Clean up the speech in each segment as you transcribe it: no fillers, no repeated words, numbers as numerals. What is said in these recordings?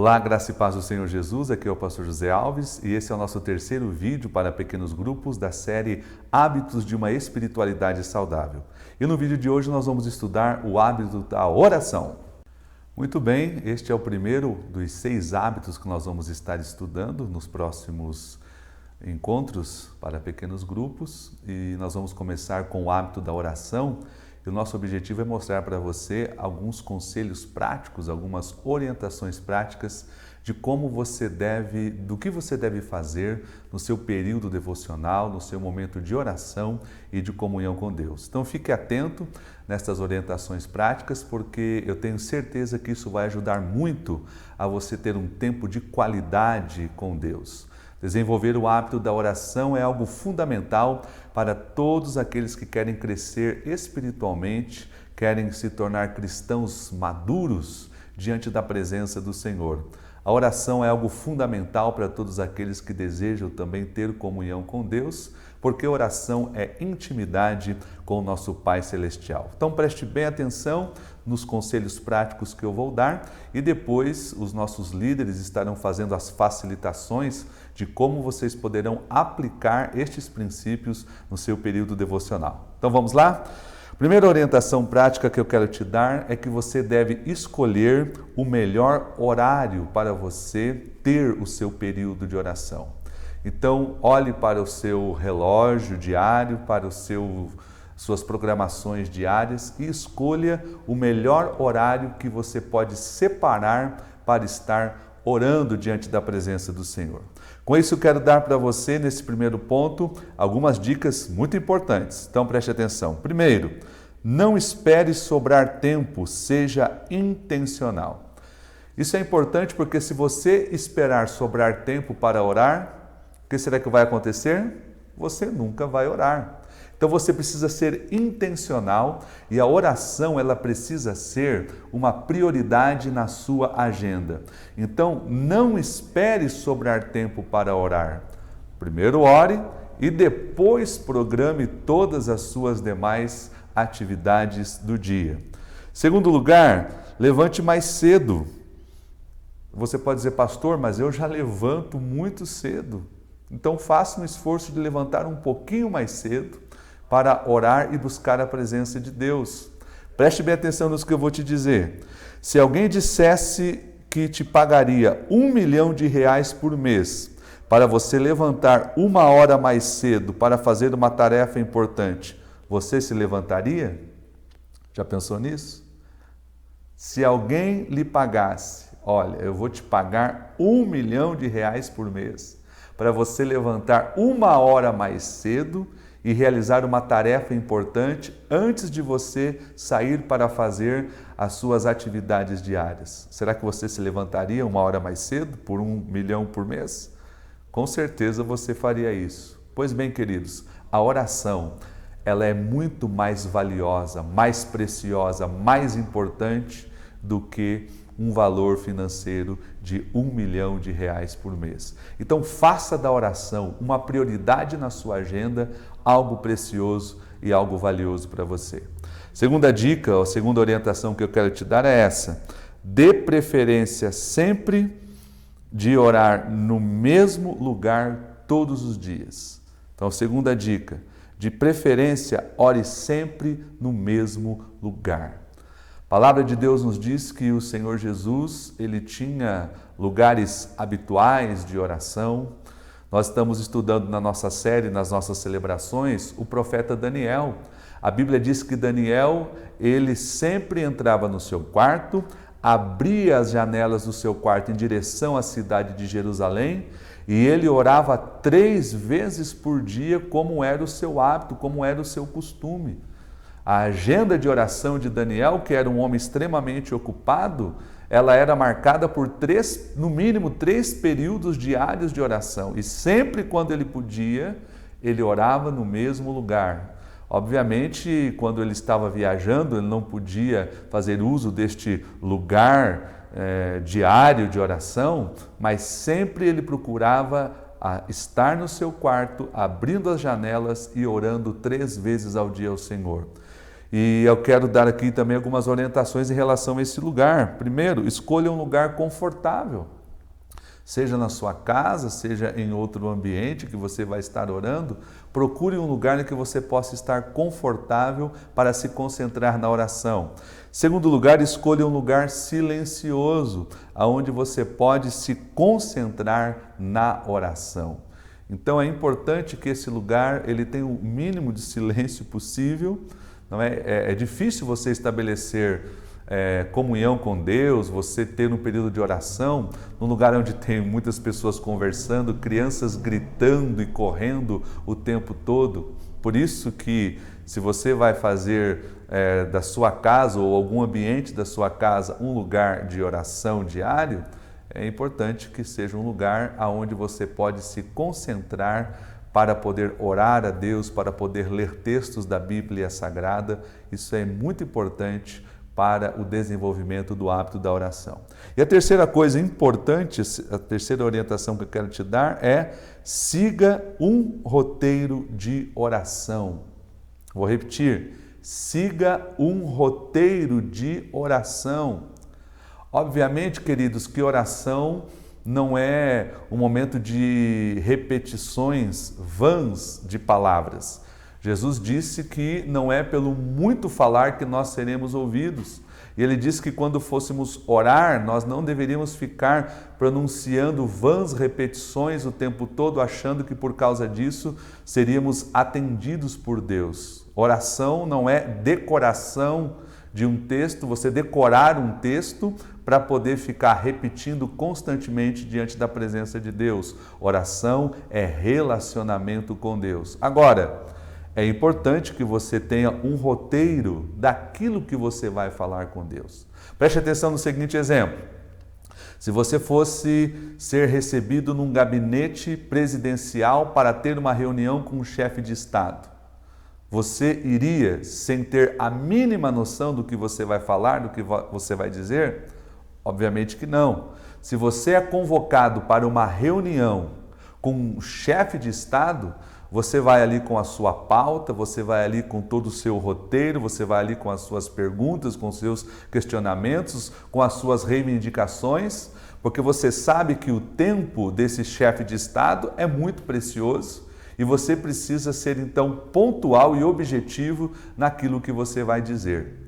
Olá, graça e paz do Senhor Jesus, aqui é o pastor José Alves e esse é o nosso terceiro vídeo para pequenos grupos da série Hábitos de uma Espiritualidade Saudável. E no vídeo de hoje nós vamos estudar o hábito da oração. Muito bem, este é o primeiro dos 6 hábitos que nós vamos estar estudando nos próximos encontros para pequenos grupos e nós vamos começar com o hábito da oração. E o nosso objetivo é mostrar para você alguns conselhos práticos, algumas orientações práticas de como você deve, do que você deve fazer no seu período devocional, no seu momento de oração e de comunhão com Deus. Então fique atento nestas orientações práticas, porque eu tenho certeza que isso vai ajudar muito a você ter um tempo de qualidade com Deus. Desenvolver o hábito da oração é algo fundamental para todos aqueles que querem crescer espiritualmente, querem se tornar cristãos maduros diante da presença do Senhor. A oração é algo fundamental para todos aqueles que desejam também ter comunhão com Deus, porque oração é intimidade com o nosso Pai Celestial. Então preste bem atenção nos conselhos práticos que eu vou dar e depois os nossos líderes estarão fazendo as facilitações de como vocês poderão aplicar estes princípios no seu período devocional. Então vamos lá? Primeira orientação prática que eu quero te dar é que você deve escolher o melhor horário para você ter o seu período de oração. Então, olhe para o seu relógio diário, para suas programações diárias e escolha o melhor horário que você pode separar para estar orando diante da presença do Senhor. Com isso, eu quero dar para você, nesse primeiro ponto, algumas dicas muito importantes. Então, preste atenção. Primeiro, não espere sobrar tempo, seja intencional. Isso é importante porque se você esperar sobrar tempo para orar, o que será que vai acontecer? Você nunca vai orar. Então você precisa ser intencional e a oração ela precisa ser uma prioridade na sua agenda. Então não espere sobrar tempo para orar. Primeiro ore e depois programe todas as suas demais atividades do dia. Segundo lugar, levante mais cedo. Você pode dizer, pastor, mas eu já levanto muito cedo. Então faça um esforço de levantar um pouquinho mais cedo para orar e buscar a presença de Deus. Preste bem atenção nisso que eu vou te dizer. Se alguém dissesse que te pagaria R$1 milhão por mês para você levantar 1 hora mais cedo para fazer uma tarefa importante, você se levantaria? Já pensou nisso? Se alguém lhe pagasse, olha, eu vou te pagar R$1 milhão por mês para você levantar 1 hora mais cedo e realizar uma tarefa importante antes de você sair para fazer as suas atividades diárias. Será que você se levantaria 1 hora mais cedo por R$1 milhão por mês? Com certeza você faria isso. Pois bem, queridos, a oração ela é muito mais valiosa, mais preciosa, mais importante do que um valor financeiro de R$1 milhão por mês. Então faça da oração uma prioridade na sua agenda, algo precioso e algo valioso para você. Segunda dica, a segunda orientação que eu quero te dar é essa: dê preferência sempre de orar no mesmo lugar todos os dias. Então, segunda dica, de preferência, ore sempre no mesmo lugar. A palavra de Deus nos diz que o Senhor Jesus, ele tinha lugares habituais de oração. Nós estamos estudando na nossa série, nas nossas celebrações, o profeta Daniel. A Bíblia diz que Daniel, ele sempre entrava no seu quarto, abria as janelas do seu quarto em direção à cidade de Jerusalém e ele orava 3 vezes por dia, como era o seu hábito, como era o seu costume. A agenda de oração de Daniel, que era um homem extremamente ocupado, ela era marcada por no mínimo 3 períodos diários de oração. E sempre quando ele podia, ele orava no mesmo lugar. Obviamente, quando ele estava viajando, ele não podia fazer uso deste lugar diário de oração, mas sempre ele procurava estar no seu quarto, abrindo as janelas e orando 3 vezes ao dia ao Senhor. E eu quero dar aqui também algumas orientações em relação a esse lugar. Primeiro, escolha um lugar confortável. Seja na sua casa, seja em outro ambiente que você vai estar orando, procure um lugar em que você possa estar confortável para se concentrar na oração. Segundo lugar, escolha um lugar silencioso, onde você pode se concentrar na oração. Então é importante que esse lugar ele tenha o mínimo de silêncio possível. Não é difícil você estabelecer comunhão com Deus, você ter um período de oração, num lugar onde tem muitas pessoas conversando, crianças gritando e correndo o tempo todo. Por isso que se você vai fazer da sua casa ou algum ambiente da sua casa um lugar de oração diário, é importante que seja um lugar onde você pode se concentrar para poder orar a Deus, para poder ler textos da Bíblia Sagrada. Isso é muito importante para o desenvolvimento do hábito da oração. E a terceira coisa importante, a terceira orientação que eu quero te dar é: siga um roteiro de oração. Vou repetir, siga um roteiro de oração. Obviamente, queridos, que oração não é um momento de repetições vãs de palavras. Jesus disse que não é pelo muito falar que nós seremos ouvidos. E ele disse que quando fôssemos orar, nós não deveríamos ficar pronunciando vãs repetições o tempo todo, achando que por causa disso seríamos atendidos por Deus. Oração não é decoração de um texto, você decorar um texto para poder ficar repetindo constantemente diante da presença de Deus. Oração é relacionamento com Deus. Agora, é importante que você tenha um roteiro daquilo que você vai falar com Deus. Preste atenção no seguinte exemplo. Se você fosse ser recebido num gabinete presidencial para ter uma reunião com um chefe de Estado, você iria, sem ter a mínima noção do que você vai falar, do que você vai dizer? Obviamente que não. Se você é convocado para uma reunião com um chefe de Estado, você vai ali com a sua pauta, você vai ali com todo o seu roteiro, você vai ali com as suas perguntas, com os seus questionamentos, com as suas reivindicações, porque você sabe que o tempo desse chefe de Estado é muito precioso e você precisa ser então pontual e objetivo naquilo que você vai dizer.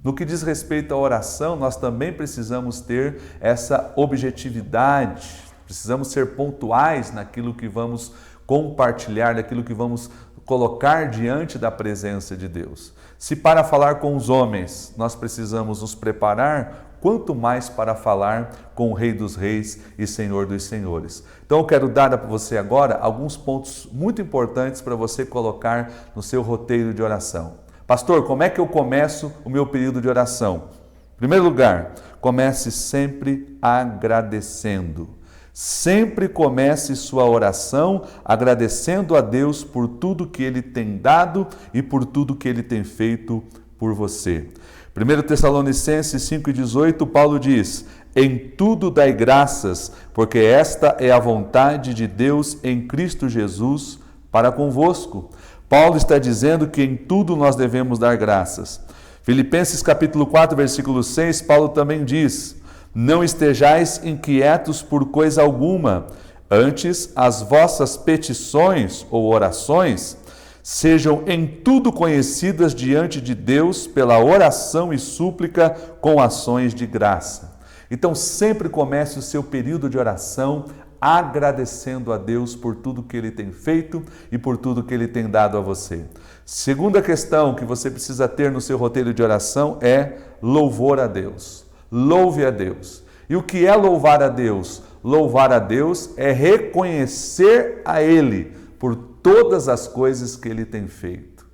No que diz respeito à oração, nós também precisamos ter essa objetividade, precisamos ser pontuais naquilo que vamos compartilhar, daquilo que vamos colocar diante da presença de Deus. Se para falar com os homens nós precisamos nos preparar, quanto mais para falar com o Rei dos Reis e Senhor dos Senhores. Então eu quero dar para você agora alguns pontos muito importantes para você colocar no seu roteiro de oração. Pastor, como é que eu começo o meu período de oração? Em primeiro lugar, comece sempre agradecendo. Sempre comece sua oração agradecendo a Deus por tudo que Ele tem dado e por tudo que Ele tem feito por você. 1 Tessalonicenses 5,18, Paulo diz: em tudo dai graças, porque esta é a vontade de Deus em Cristo Jesus para convosco. Paulo está dizendo que em tudo nós devemos dar graças. Filipenses capítulo 4, versículo 6, Paulo também diz: não estejais inquietos por coisa alguma, antes as vossas petições ou orações sejam em tudo conhecidas diante de Deus pela oração e súplica com ações de graça. Então sempre comece o seu período de oração agradecendo a Deus por tudo que Ele tem feito e por tudo que Ele tem dado a você. Segunda questão que você precisa ter no seu roteiro de oração é louvor a Deus. Louve a Deus. E o que é louvar a Deus? Louvar a Deus é reconhecer a Ele por todas as coisas que Ele tem feito.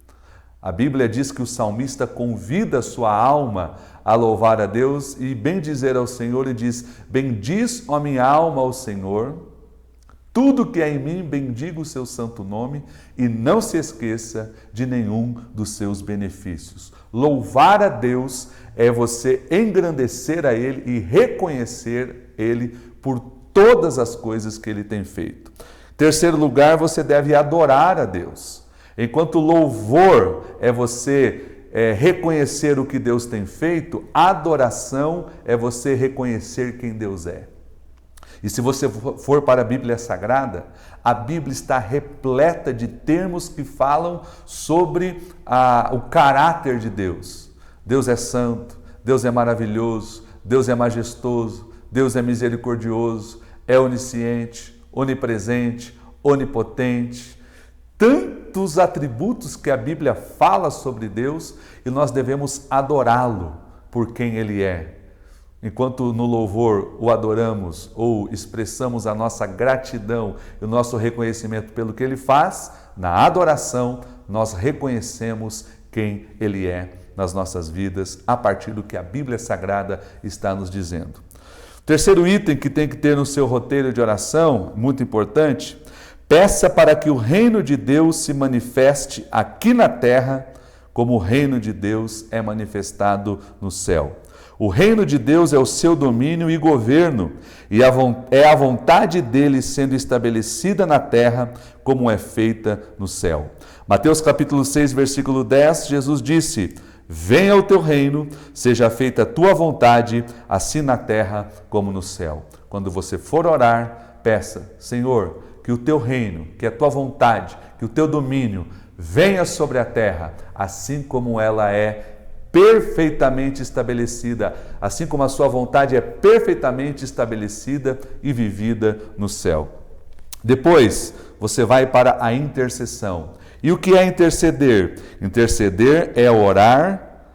A Bíblia diz que o salmista convida a sua alma a louvar a Deus e bendizer ao Senhor e diz: bendiz, ó minha alma, ao Senhor, tudo que é em mim, bendiga o seu santo nome e não se esqueça de nenhum dos seus benefícios. Louvar a Deus é você engrandecer a Ele e reconhecer Ele por todas as coisas que Ele tem feito. Em terceiro lugar, você deve adorar a Deus. Enquanto louvor é você reconhecer o que Deus tem feito, adoração é você reconhecer quem Deus é. E se você for para a Bíblia Sagrada, a Bíblia está repleta de termos que falam sobre o caráter de Deus. Deus é santo, Deus é maravilhoso, Deus é majestoso, Deus é misericordioso, é onisciente, onipresente, onipotente. Tantos atributos que a Bíblia fala sobre Deus e nós devemos adorá-lo por quem Ele é. Enquanto no louvor o adoramos ou expressamos a nossa gratidão e o nosso reconhecimento pelo que Ele faz, na adoração nós reconhecemos quem Ele é nas nossas vidas, a partir do que a Bíblia Sagrada está nos dizendo. O terceiro item que tem que ter no seu roteiro de oração, muito importante, peça para que o reino de Deus se manifeste aqui na terra, como o reino de Deus é manifestado no céu. O reino de Deus é o seu domínio e governo, e é a vontade dele sendo estabelecida na terra, como é feita no céu. Mateus capítulo 6, versículo 10, Jesus disse: venha o teu reino, seja feita a tua vontade, assim na terra como no céu. Quando você for orar, peça: Senhor, que o teu reino, que a tua vontade, que o teu domínio venha sobre a terra, assim como ela é perfeitamente estabelecida, assim como a sua vontade é perfeitamente estabelecida e vivida no céu. Depois, você vai para a intercessão. E o que é interceder? Interceder é orar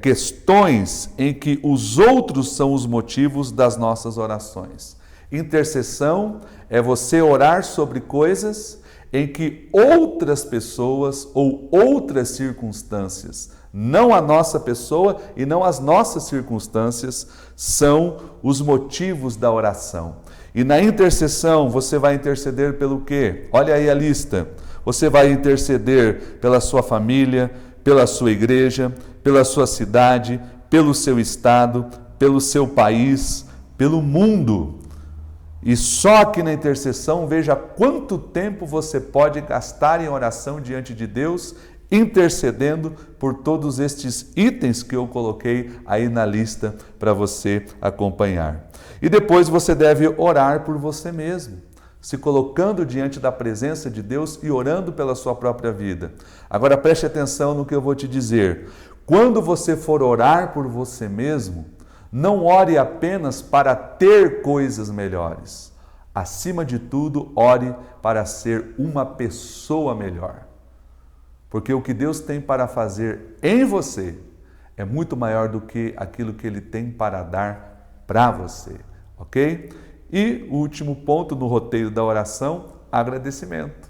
questões em que os outros são os motivos das nossas orações. Intercessão é você orar sobre coisas em que outras pessoas ou outras circunstâncias, não a nossa pessoa e não as nossas circunstâncias, são os motivos da oração. E na intercessão você vai interceder pelo quê? Olha aí a lista. Você vai interceder pela sua família, pela sua igreja, pela sua cidade, pelo seu estado, pelo seu país, pelo mundo. E só aqui na intercessão, veja quanto tempo você pode gastar em oração diante de Deus, intercedendo por todos estes itens que eu coloquei aí na lista para você acompanhar. E depois você deve orar por você mesmo, se colocando diante da presença de Deus e orando pela sua própria vida. Agora preste atenção no que eu vou te dizer. Quando você for orar por você mesmo, não ore apenas para ter coisas melhores. Acima de tudo, ore para ser uma pessoa melhor. Porque o que Deus tem para fazer em você é muito maior do que aquilo que Ele tem para dar para você. Ok? E o último ponto no roteiro da oração, agradecimento.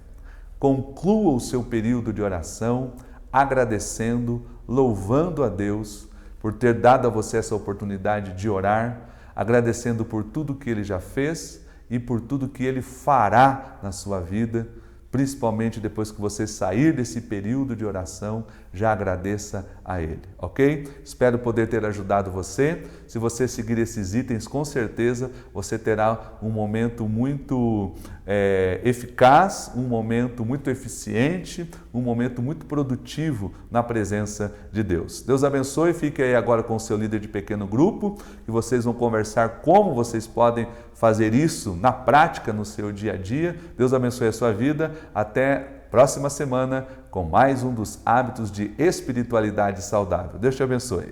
Conclua o seu período de oração agradecendo, louvando a Deus por ter dado a você essa oportunidade de orar, agradecendo por tudo que Ele já fez e por tudo que Ele fará na sua vida, principalmente depois que você sair desse período de oração, já agradeça a Ele, ok? Espero poder ter ajudado você. Se você seguir esses itens, com certeza você terá um momento muito eficaz, um momento muito eficiente, um momento muito produtivo na presença de Deus. Deus abençoe, fique aí agora com o seu líder de pequeno grupo e vocês vão conversar como vocês podem fazer isso na prática no seu dia a dia. Deus abençoe a sua vida. Até próxima semana com mais um dos hábitos de espiritualidade saudável. Deus te abençoe.